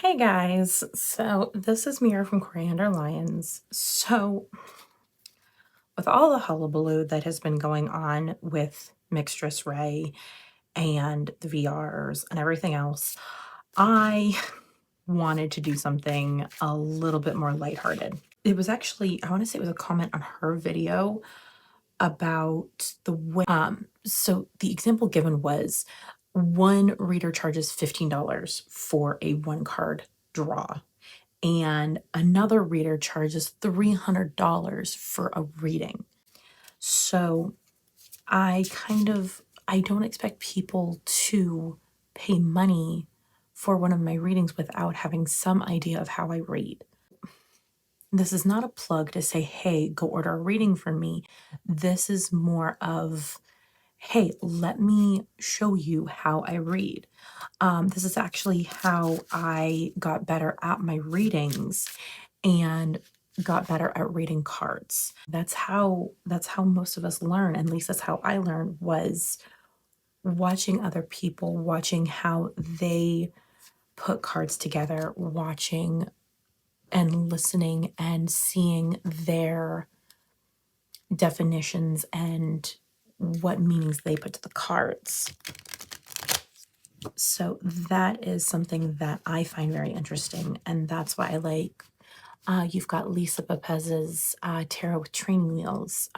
Hey guys, so this is Mira from Coriander Lions. So, with all the hullabaloo that has been going on with Mixtress Ray and the VRs and everything else, I wanted to do something a little bit more lighthearted. It was actually, I want to say it was a comment on her video about the way, so the example given was one reader charges $15 for a one card draw and another reader charges $300 for a reading. So I don't expect people to pay money for one of my readings without having some idea of how I read. This is not a plug to say, hey, go order a reading from me. This is more of, hey, let me show you how I read. This is actually how I got better at my readings and got better at reading cards. That's how most of us learn, at least that's how I learned, was watching other people, watching how they put cards together, watching and listening and seeing their definitions and what meanings they put to the cards. So that is something that I find very interesting, and that's why I like. You've got Lisa Pepez's Tarot with Training Wheels.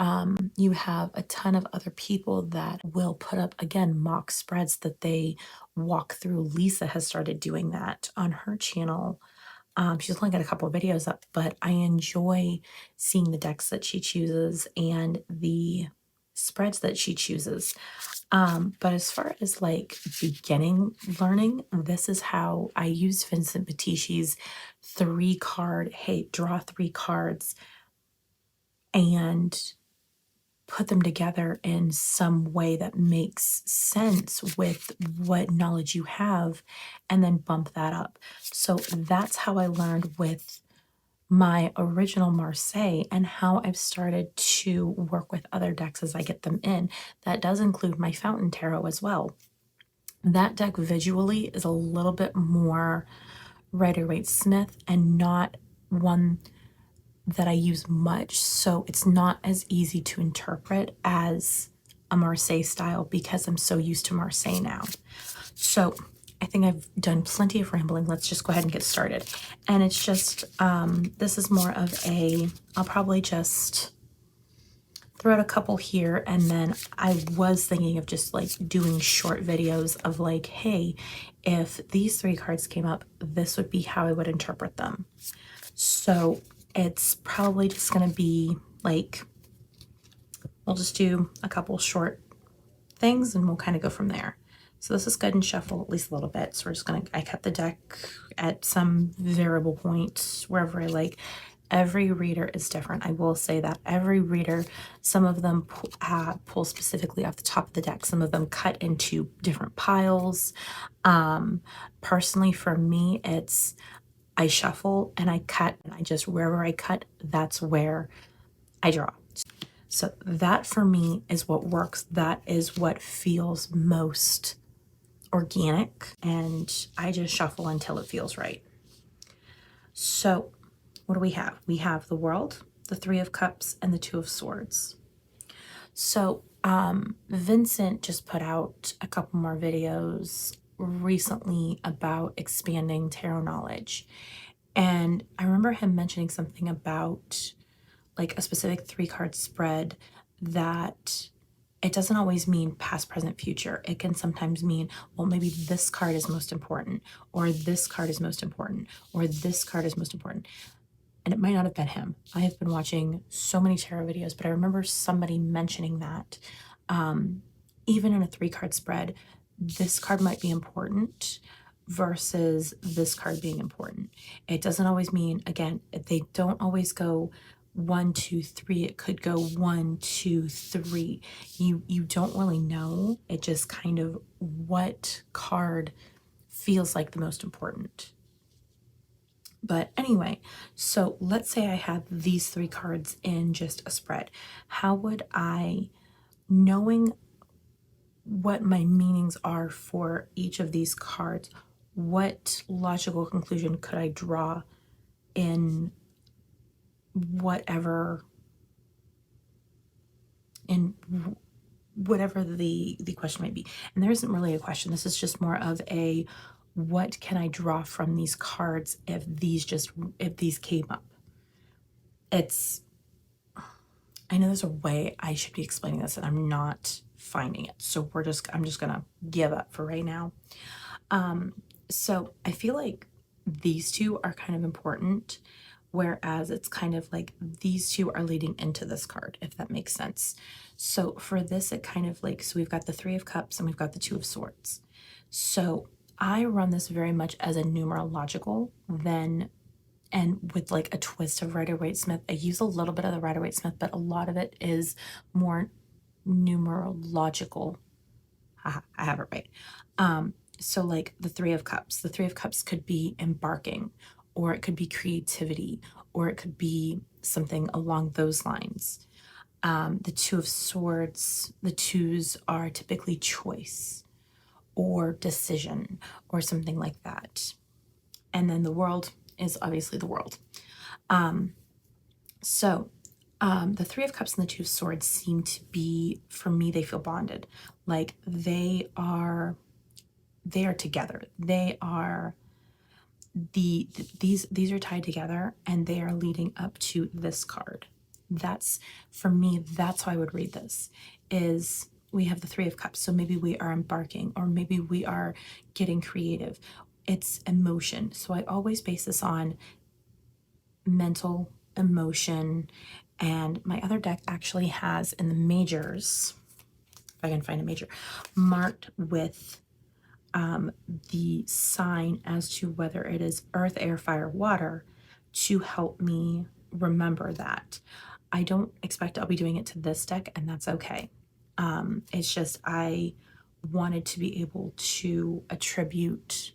You have a ton of other people that will put up, again, mock spreads that they walk through. Lisa has started doing that on her channel. She's only got a couple of videos up, but I enjoy seeing the decks that she chooses and the spreads that she chooses. But as far as like beginning learning, this is how I use Vincent Battisci's 3-card, hey, draw 3 cards and put them together in some way that makes sense with what knowledge you have, and then bump that up. So that's how I learned with my original Marseille and how I've started to work with other decks as I get them in. That does include my Fountain Tarot as well. That deck visually is a little bit more Rider-Waite-Smith and not one that I use much, so it's not as easy to interpret as a Marseille style because I'm so used to Marseille now. So I think I've done plenty of rambling. Let's just go ahead and get started. And it's just, this is more of a, I'll probably just throw out a couple here, and then I was thinking of just like doing short videos of like, hey, if these 3 cards came up, this would be how I would interpret them. So it's probably just going to be like, we'll just do a couple short things and we'll kind of go from there. So this is good and shuffle at least a little bit. So we're just going to, I cut the deck at some variable point, wherever I like. Every reader is different. I will say that every reader, some of them pull specifically off the top of the deck. Some of them cut into different piles. Personally, for me, it's I shuffle and I cut, and I just, wherever I cut, that's where I draw. So that for me is what works. That is what feels most organic, and I just shuffle until it feels right. So what do we have? We have the World, the 3 of Cups, and the 2 of Swords. So Vincent just put out a couple more videos recently about expanding tarot knowledge. And I remember him mentioning something about like a specific 3-card spread that it doesn't always mean past, present, future. It can sometimes mean, well, maybe this card is most important, or this card is most important, or this card is most important. And it might not have been him. I have been watching so many tarot videos, but I remember somebody mentioning that even in a 3-card spread, this card might be important versus this card being important. It doesn't always mean, again, they don't always go 1, 2, 3. It could go 1, 2, 3. You don't really know. It just kind of what card feels like the most important. But anyway, so let's say I had these 3 cards in just a spread. How would I, knowing what my meanings are for each of these cards, what logical conclusion could I draw in whatever in whatever the question might be. And there isn't really a question. This is just more of a, what can I draw from these cards if these came up? It's, I know there's a way I should be explaining this and I'm not finding it. So I'm just gonna give up for right now. So I feel like these two are kind of important, whereas it's kind of like these two are leading into this card, if that makes sense. So for this, it kind of like, so we've got the Three of Cups and we've got the Two of Swords. So I run this very much as a numerological, and with like a twist of Rider-Waite-Smith. I use a little bit of the Rider-Waite-Smith, but a lot of it is more numerological. Haha, I have it right. So like the Three of Cups. The Three of Cups could be embarking, or it could be creativity, or it could be something along those lines. The Two of Swords, the twos are typically choice or decision or something like that. And then the World is obviously the World. The Three of Cups and the Two of Swords seem to be, for me, they feel bonded. Like they are together. They are these are tied together and they are leading up to this card. That's, for me, that's how I would read this, is we have the Three of Cups. So maybe we are embarking, or maybe we are getting creative. It's emotion. So I always base this on mental, emotion, and my other deck actually has in the majors, if I can find a major, marked with the sign as to whether it is earth, air, fire, water, to help me remember that. I don't expect I'll be doing it to this deck, and that's okay. It's just I wanted to be able to attribute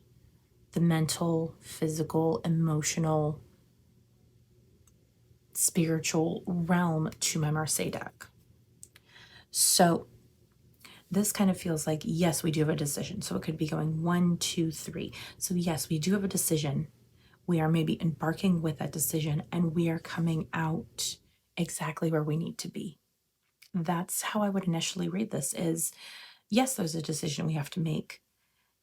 the mental, physical, emotional, spiritual realm to my Marseille deck. So this kind of feels like, yes, we do have a decision. So it could be going 1, 2, 3. So yes, we do have a decision. We are maybe embarking with that decision, and we are coming out exactly where we need to be. That's how I would initially read this, is yes, there's a decision we have to make.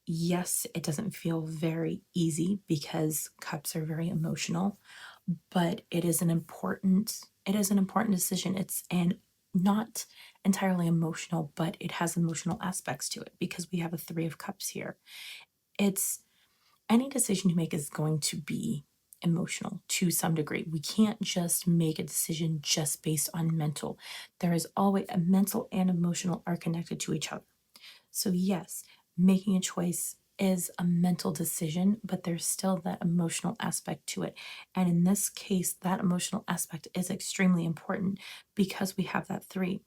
Yes, it doesn't feel very easy because cups are very emotional, but it is an important decision. It's not entirely emotional, but it has emotional aspects to it because we have a Three of Cups here. It's, any decision you make is going to be emotional to some degree. We can't just make a decision just based on mental. There is always a mental and emotional are connected to each other. So yes, making a choice is a mental decision, but there's still that emotional aspect to it. And in this case, that emotional aspect is extremely important because we have that three.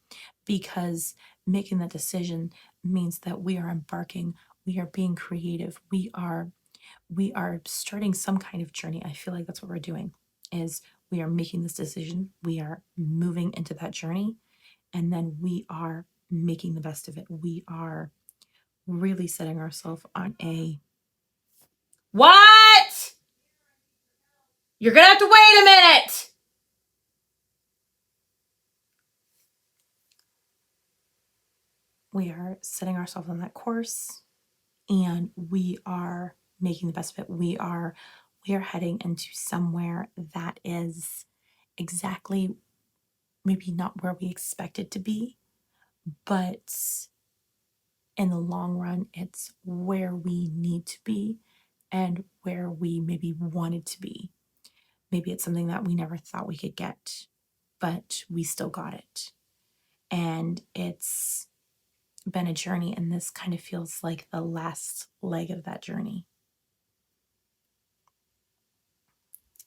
Because making that decision means that we are embarking, we are being creative, we are starting some kind of journey. I feel like that's what we're doing, is we are making this decision, we are moving into that journey, and then we are making the best of it. We are really setting ourselves on a, what? You're gonna have to wait a minute. We are setting ourselves on that course, and we are making the best of it. We are heading into somewhere that is exactly, maybe not where we expect it to be, but in the long run, it's where we need to be and where we maybe wanted to be. Maybe it's something that we never thought we could get, but we still got it. And it's been a journey, and this kind of feels like the last leg of that journey.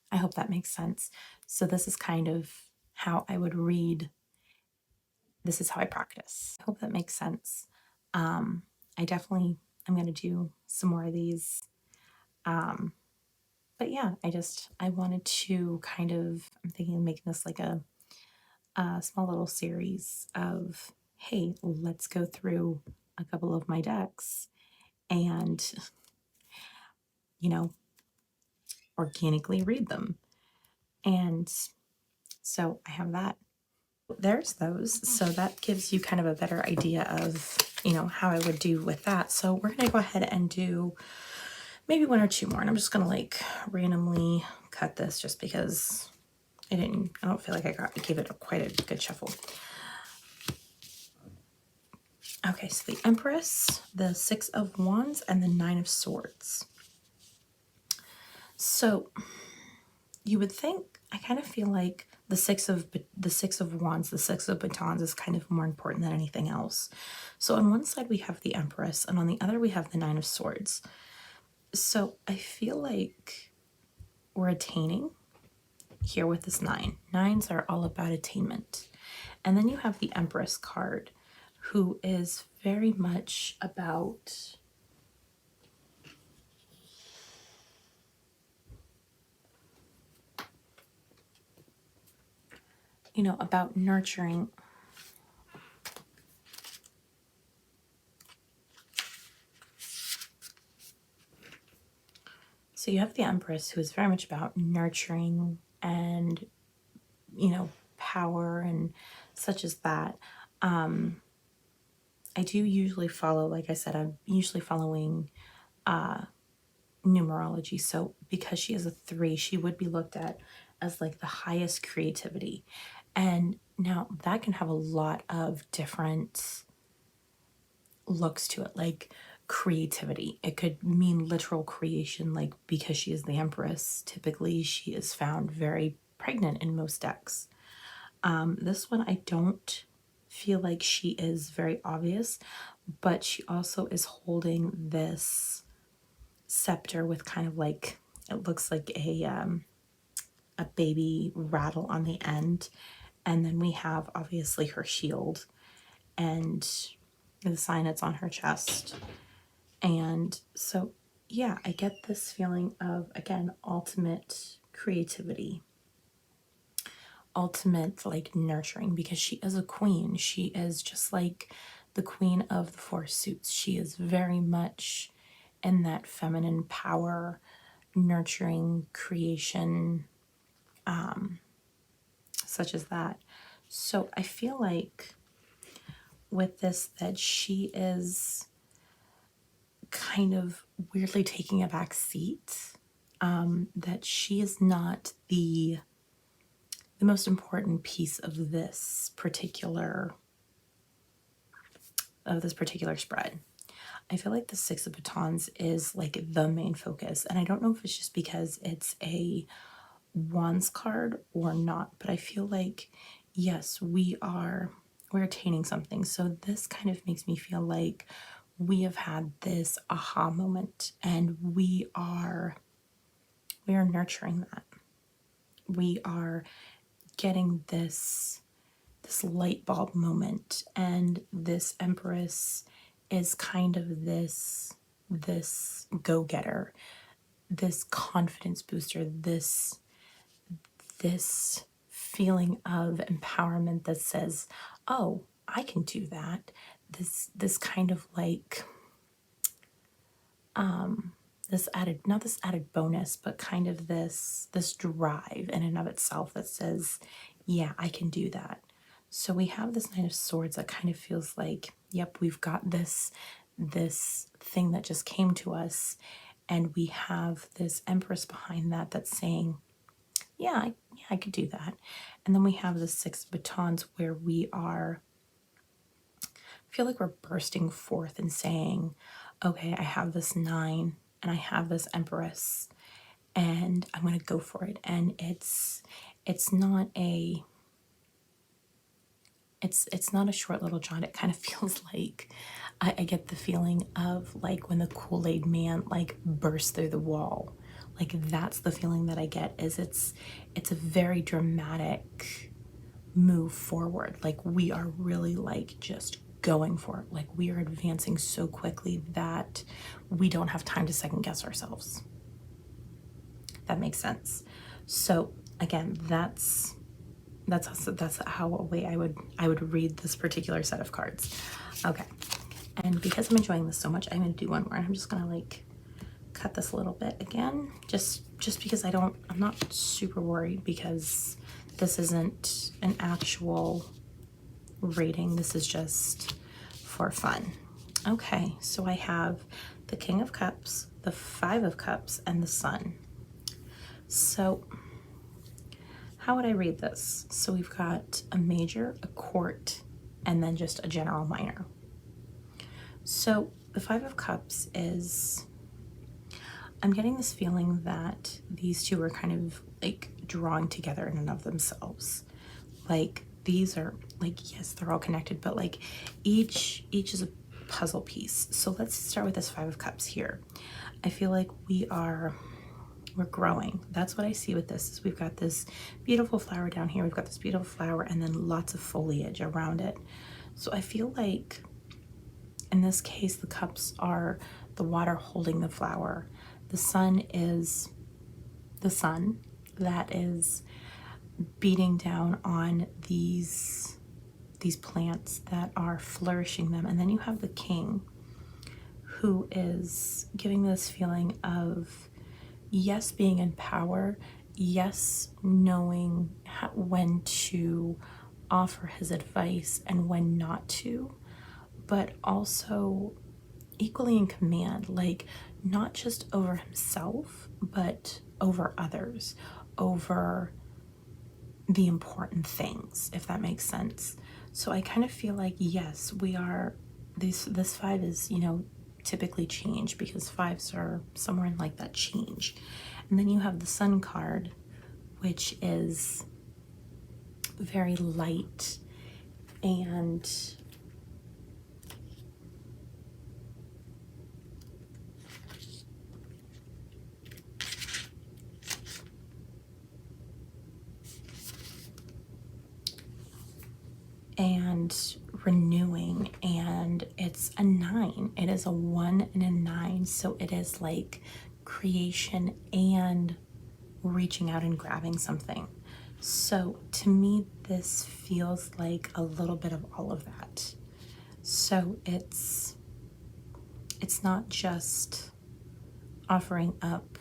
I hope that makes sense. So this is kind of how I would read. This is how I practice. I hope that makes sense. I definitely am going to do some more of these. But yeah, I wanted to kind of, I'm thinking of making this like a small little series of, hey, let's go through a couple of my decks and you know, organically read them. And so I have that. There's those. So that gives you kind of a better idea of, how I would do with that. So we're going to go ahead and do maybe one or two more. And I'm just going to like randomly cut this just because I don't feel like I gave it quite a good shuffle. Okay, so the Empress, the Six of Wands, and the Nine of Swords. So you would think, I kind of feel like the Six of Wands, the Six of Batons is kind of more important than anything else. So on one side we have the Empress, and on the other we have the Nine of Swords. So I feel like we're attaining here with this nine. Nines are all about attainment. And then you have the Empress card, who is very much about about nurturing. So you have the Empress, who is very much about nurturing and, power and such as that. I do usually follow, like I said, I'm usually following numerology. So because she is a 3, she would be looked at as like the highest creativity. And now that can have a lot of different looks to it, like creativity. It could mean literal creation, like because she is the Empress, typically she is found very pregnant in most decks. This one, I don't feel like she is very obvious, but she also is holding this scepter with kind of like, it looks like a baby rattle on the end. And then we have obviously her shield and the sign that's on her chest. And so, yeah, I get this feeling of, again, ultimate creativity, ultimate like nurturing, because she is a queen. She is just like the queen of the 4 suits. She is very much in that feminine power, nurturing creation, such as that. So I feel like with this that she is kind of weirdly taking a back seat, that she is not the most important piece of this particular spread. I feel like the Six of Batons is like the main focus, and I don't know if it's just because it's a Wands card or not, but I feel like, yes, we're attaining something. So this kind of makes me feel like we have had this aha moment, and we are nurturing that. We are getting this light bulb moment, and this Empress is kind of this go-getter, this confidence booster, this feeling of empowerment that says, oh, I can do that. This kind of like this added, not this added bonus, but kind of this drive in and of itself that says, yeah, I can do that. So we have this Knight of Swords that kind of feels like, yep, we've got this thing that just came to us, and we have this Empress behind that that's saying, yeah, I could do that. And then we have the Six of Batons, where we are, I feel like we're bursting forth and saying, okay, I have this 9 and I have this Empress, and I'm going to go for it. And it's not a short little jaunt. It kind of feels like I get the feeling of like when the Kool-Aid man like bursts through the wall. Like that's the feeling that I get, is it's a very dramatic move forward. Like we are really like just going for it. Like we are advancing so quickly that we don't have time to second guess ourselves. That makes sense. So again, that's how a way I would read this particular set of cards. Okay. And because I'm enjoying this so much, I'm going to do one more. I'm just going to like cut this a little bit again, just because I'm not super worried, because this isn't an actual reading. This is just for fun. Okay, so I have the King of Cups, the Five of Cups, and the Sun. So how would I read this? So we've got a major, a court, and then just a general minor. So the Five of Cups is, I'm getting this feeling that these two are kind of like drawing together in and of themselves. Like these are like, yes, they're all connected, but like each is a puzzle piece. So let's start with this Five of Cups here. I feel like we're growing. That's what I see with this. Is we've got this beautiful flower down here. We've got this beautiful flower and then lots of foliage around it. So I feel like in this case, the cups are the water holding the flower. The sun is the sun that is beating down on these plants that are flourishing them. And then you have the king, who is giving this feeling of, yes, being in power, yes, knowing when to offer his advice and when not to, but also equally in command, like not just over himself, but over others, over the important things, if that makes sense. So I kind of feel like, yes, we are, this five is, you know, typically change, because fives are somewhere in like that change. And then you have the Sun card, which is very light and renewing, and it's a 9. It is a 1 and a 9, so it is like creation and reaching out and grabbing something. So to me, this feels like a little bit of all of that. So it's not just offering up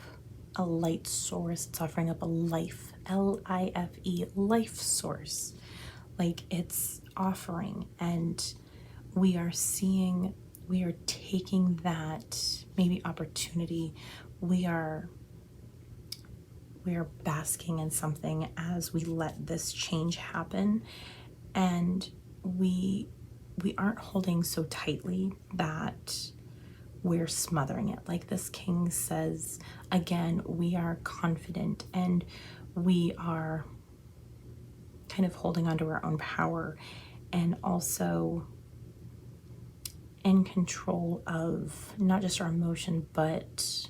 a light source, it's offering up a life, L-I-F-E, life source. Like it's offering, and we are taking that maybe opportunity, we are basking in something as we let this change happen, and we aren't holding so tightly that we're smothering it. Like this king says, again, we are confident and we are kind of holding onto our own power, and also in control of not just our emotion, but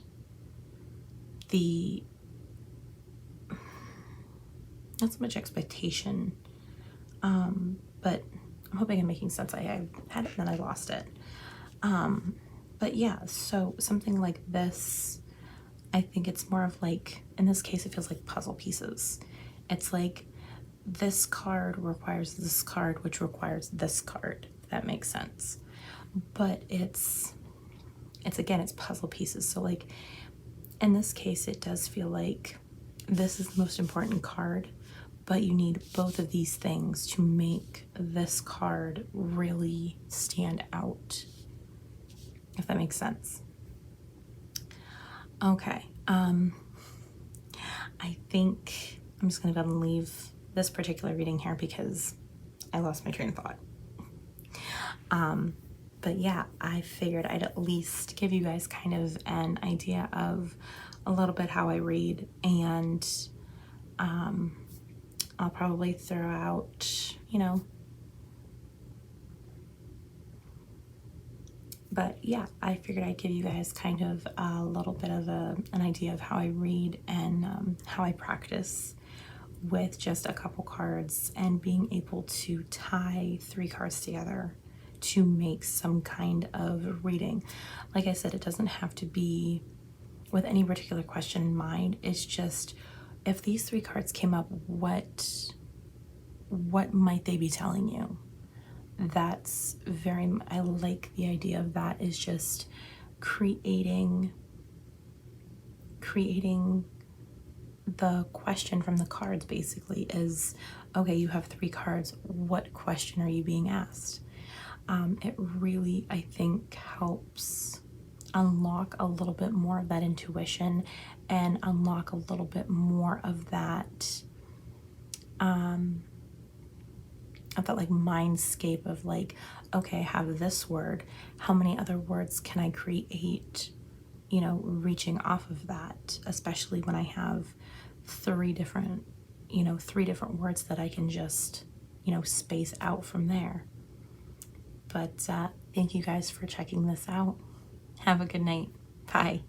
not so much expectation, but I'm hoping I'm making sense. I had it and then I lost it. But yeah, so something like this, I think it's more of like, in this case, it feels like puzzle pieces. It's like this card requires this card, which requires this card, if that makes sense. But it's again, it's puzzle pieces. So like in this case, it does feel like this is the most important card, but you need both of these things to make this card really stand out, if that makes sense. Okay, I think I'm just gonna go ahead and leave this particular reading here because I lost my train of thought. But yeah, I figured I'd at least give you guys kind of an idea of a little bit how I read, and I'll probably throw out, you know, but yeah, I figured I'd give you guys kind of a little bit of an idea of how I read and how I practice with just a couple cards and being able to tie 3 cards together to make some kind of reading. Like I said, it doesn't have to be with any particular question in mind. It's just, if these 3 cards came up, what might they be telling you? That's I like the idea of that, is just creating creating the question from the cards basically is, okay, you have 3 cards. What question are you being asked? It really, I think, helps unlock a little bit more of that intuition and unlock a little bit more of that like mindscape of like, okay, I have this word, how many other words can I create, you know, reaching off of that, especially when I have 3 different words that I can just, you know, space out from there. But thank you guys for checking this out. Have a good night. Bye.